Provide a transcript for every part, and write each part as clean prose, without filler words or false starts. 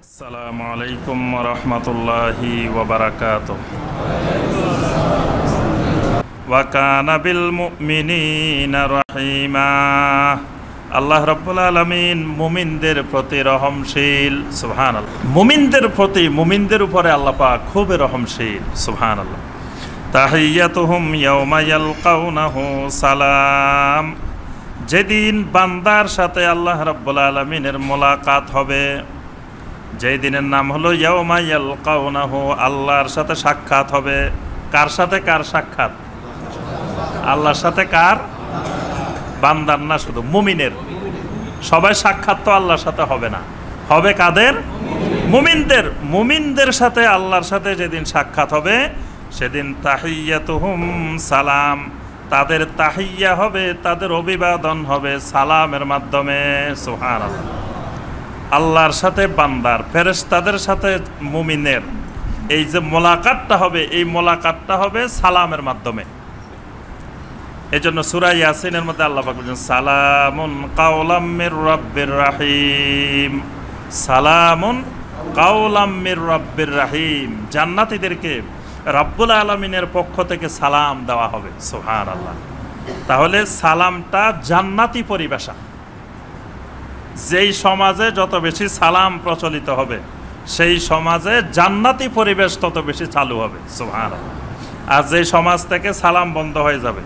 আসসালামু আলাইকুম ওয়া রাহমাতুল্লাহি ওয়া বারাকাতুহু। ওয়া কানা বিল মুমিনিনা রাহিমা। আল্লাহ রাব্বুল আলামিন মুমিনদের প্রতি রহমশীল। সুবহানাল্লাহ। মুমিনদের উপরে আল্লাহ পাক খুবই রহমশীল। সুবহানাল্লাহ। তাহিয়াতুহুম ইয়াওমা ইয়ালকাউনাহু সালাম। যেদিন বান্দার সাথে আল্লাহ রাব্বুল আলামিনের মোলাকাত হবে, যেই দিনের নাম হলো ইয়াওমা ইয়ালকাউনাহু, আল্লাহর সাথে সাক্ষাৎ হবে। কার সাথে? কার সাক্ষাৎ? আল্লাহর সাথে। কার? বান্দার না, শুধু মুমিনের। সবাই সাক্ষাৎ তো আল্লাহর সাথে হবে না, হবে কাদের? মুমিনদের। মুমিনদের সাথে আল্লাহর সাথে যেদিন সাক্ষাৎ হবে সেদিন তাহিয়াতুহুম সালাম, তাদের তাহিয়া হবে, তাদের অভিবাদন হবে সালামের মাধ্যমে। সুবহানাল্লাহ। আল্লাহর সাথে বান্দার, ফেরেশতাদের সাথে মুমিনের এই যে মোলাকাতটা হবে, এই মোলাকাতটা হবে সালামের মাধ্যমে। এই জন্য সূরা ইয়াসিনের মধ্যে আল্লাহ পাক বলেন সালামুন কাওলাম মির রাব্বির রাহিম। সালামুন কাওলাম মির রাব্বির রাহিম। জান্নাতীদেরকে রব্বুল আলামিনের পক্ষ থেকে সালাম দেওয়া হবে। সুবহানাল্লাহ। তাহলে সালামটা জান্নাতি পরিভাষা। যেই সমাজে যত বেশি সালাম প্রচলিত হবে সেই সমাজে জান্নাতি পরিবেশ তত বেশি চালু হবে। সুবহানাল্লাহ। আর যেই সমাজ থেকে সালাম বন্ধ হয়ে যাবে,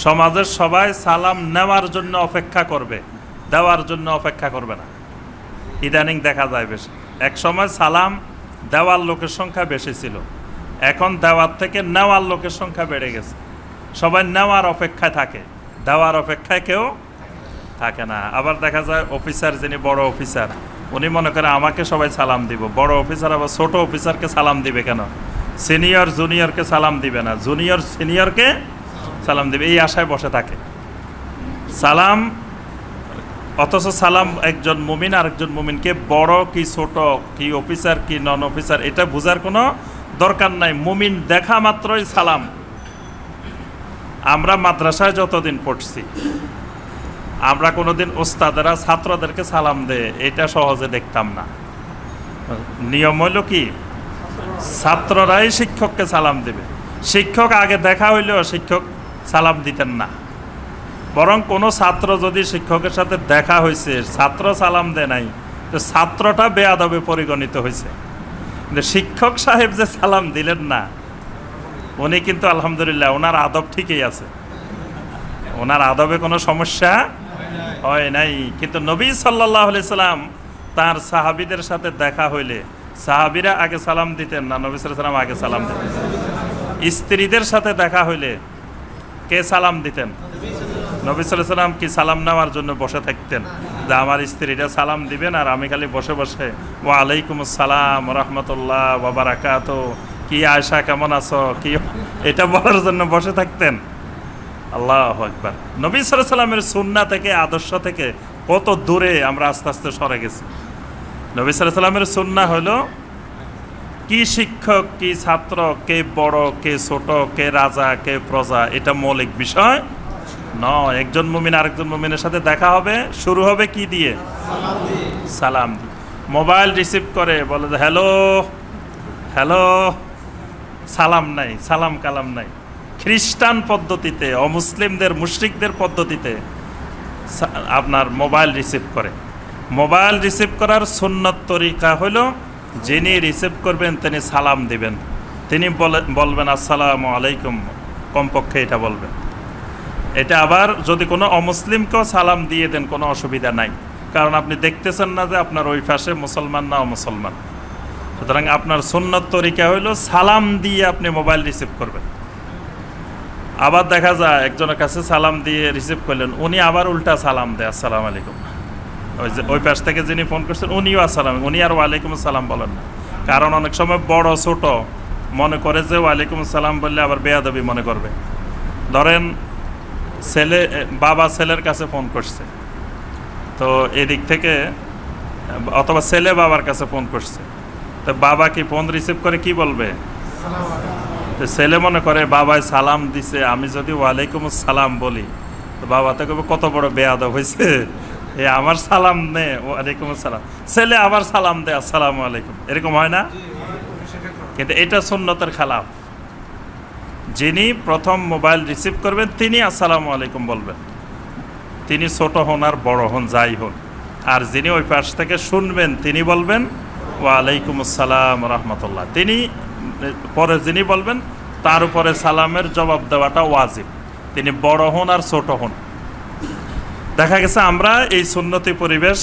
সমাজের সবাই সালাম নেওয়ার জন্য অপেক্ষা করবে, দেওয়ার জন্য অপেক্ষা করবে না। ইদানিং দেখা যায় বেশি। এক সময় সালাম দেওয়ার লোকের সংখ্যা বেশি ছিল, এখন দেওয়ার থেকে নেওয়ার লোকের সংখ্যা বেড়ে গেছে। সবাই নেওয়ার অপেক্ষায় থাকে, দেওয়ার অপেক্ষায় কেউ থাকে না। আবার দেখা যায় অফিসার, যিনি বড় অফিসার, উনি মনে করে আমাকে সবাই সালাম দিব। বড় অফিসার আবার ছোট অফিসারকে সালাম দিবে কেন? সিনিয়র জুনিয়রকে সালাম দিবে না, জুনিয়র সিনিয়রকে সালাম দিবে, এই আশায় বসে থাকে। সালাম, অথচ সালাম একজন মুমিন আরেকজন মুমিনকে বড় কি ছোট, কি অফিসার কি নন অফিসার, এটা বোঝার কোনো দরকার নাই। মুমিন দেখা মাত্রই সালাম। আমরা মাদ্রাসায় যতদিন পড়ছি, আমরা কোনোদিন ওস্তাদেরা ছাত্রদেরকে সালাম দেয় এটা সহজে দেখতাম না। নিয়ম হইল কি, ছাত্ররাই শিক্ষককে সালাম দেবে। শিক্ষক আগে দেখা হইলেও শিক্ষক সালাম দিতেন না, বরং কোনো ছাত্র যদি শিক্ষকের সাথে দেখা হয়েছে, ছাত্র সালাম দেয় নাই, তো ছাত্রটা বেয়াদবে পরিগণিত হয়েছে। কিন্তু শিক্ষক সাহেব যে সালাম দিলেন না, উনি কিন্তু আলহামদুলিল্লাহ ওনার আদব ঠিকই আছে, ওনার আদবে কোনো সমস্যা হয় নাই। কিন্তু নবী সাল্লাল্লাহু আলাইহি সাল্লাম তার সাহাবীদের সাথে দেখা হইলে সাহাবীরা আগে সালাম দিতেন না, নবী সাল্লাল্লাহু আলাইহি সাল্লাম আগে সালাম দিতেন। স্ত্রীদের সাথে দেখা হইলে কে সালাম দিতেন? নবী সাল্লাল্লাহু আলাইহি সাল্লাম কি সালাম নেওয়ার জন্য বসে থাকতেন যে আমার স্ত্রীরা সালাম দিবেন আর আমি খালি বসে বসে ওয়া আলাইকুমুস সালাম ওয়া রাহমাতুল্লাহ ওয়া বারাকাতুহু, কি আয়েশা কেমন আছো, কি, এটা বলার জন্য বসে থাকতেন? আল্লাহু আকবার। নবী সাল্লাল্লাহু আলাইহি সাল্লামের সুন্নাহ থেকে, আদর্শ থেকে কত দূরে আমরা আস্তে আস্তে সরে গেছি। নবী সাল্লাল্লাহু আলাইহি সাল্লামের সুন্নাহ হলো কি শিক্ষক কি ছাত্র, কে বড় কে ছোট, কে রাজা কে প্রজা, এটা মৌলিক বিষয় নয়। একজন মুমিন আরেকজন মুমিনের সাথে দেখা হবে, শুরু হবে কি দিয়ে? সালাম দিয়ে। মোবাইল রিসিভ করে বলে যে হ্যালো হ্যালো, সালাম নাই, সালাম কালাম নাই। খ্রিস্টান পদ্ধতিতে, অমুসলিমদের মুশরিকদের পদ্ধতিতে আপনার মোবাইল রিসিভ করে। মোবাইল রিসিভ করার সুন্নত তরিকা হলো, যিনি রিসিভ করবেন তিনি সালাম দিবেন, তিনি বলবেন আসসালামু আলাইকুম, কমপক্ষে এটা বলবেন। এটা আবার যদি কোনো অমুসলিমকেও সালাম দিয়ে দেন কোনো অসুবিধা নাই, কারণ আপনি দেখতেছেন না যে আপনার ওই পাশে মুসলমান না অমুসলমান। সুতরাং আপনার সুন্নত তরিকা হলো সালাম দিয়ে আপনি মোবাইল রিসিভ করবেন। আবার দেখা যায় একজনের কাছে সালাম দিয়ে রিসিভ করলেন, উনি আবার উল্টা সালাম দেয় আসসালামু আলাইকুম। ওই যে ওই পাশ থেকে যিনি ফোন করছেন উনিও আসসালাম, উনি আর ওয়ালাইকুম আসসালাম বলেন না। কারণ অনেক সময় বড় ছোট মনে করে যে ওয়ালাইকুম আসসালাম বললে আবার বেয়াদবি মনে করবে। ধরেন ছেলে, বাবা ছেলের কাছে ফোন করছে, তো এদিক থেকে, অথবা ছেলে বাবার কাছে ফোন করছে, তো বাবা কি ফোন রিসিভ করে কি বলবে? তো ছেলে মনে করে বাবাই সালাম দিছে, আমি যদি ওয়ালাইকুম আসসালাম বলি তো বাবা তো কত বড় বেয়াদব হয়েছে, এ আমার সালাম নে, ওয়ালাইকুম আসসালাম, ছেলে আবার সালাম দে আসসালামু আলাইকুম, এরকম হয় না? কিন্তু এটা সুন্নতের খেলাফ। যিনি প্রথম মোবাইল রিসিভ করবেন তিনি আসসালামু আলাইকুম বলবেন, তিনি ছোট হন আর বড় হন যাই হন। আর যিনি ওই পাশ থেকে শুনবেন তিনি বলবেন ওয়ালাইকুম আসসালাম রহমতুল্লাহ। তিনি পরে যিনি বলবেন তার উপরে সালামের জবাব দেওয়াটা ওয়াজিব, তিনি বড় হন আর ছোট হন। দেখা গেছে আমরা এই সুন্নতি পরিবেশ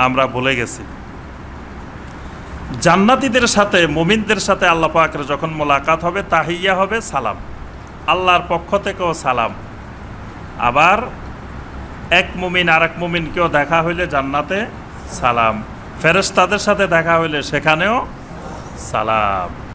আমরা ভুলে গেছি। জান্নাতীদের সাথে, মুমিনদের সাথে আল্লাহ পাকের যখন মোলাকাত হবে, তাহিয়া হবে সালাম, আল্লাহর পক্ষ থেকেও সালাম। আবার এক মুমিন আর এক মুমিনকেও দেখা হইলে জান্নাতে সালাম, ফেরেশতাদের সাথে দেখা হইলে সেখানেও সালাম।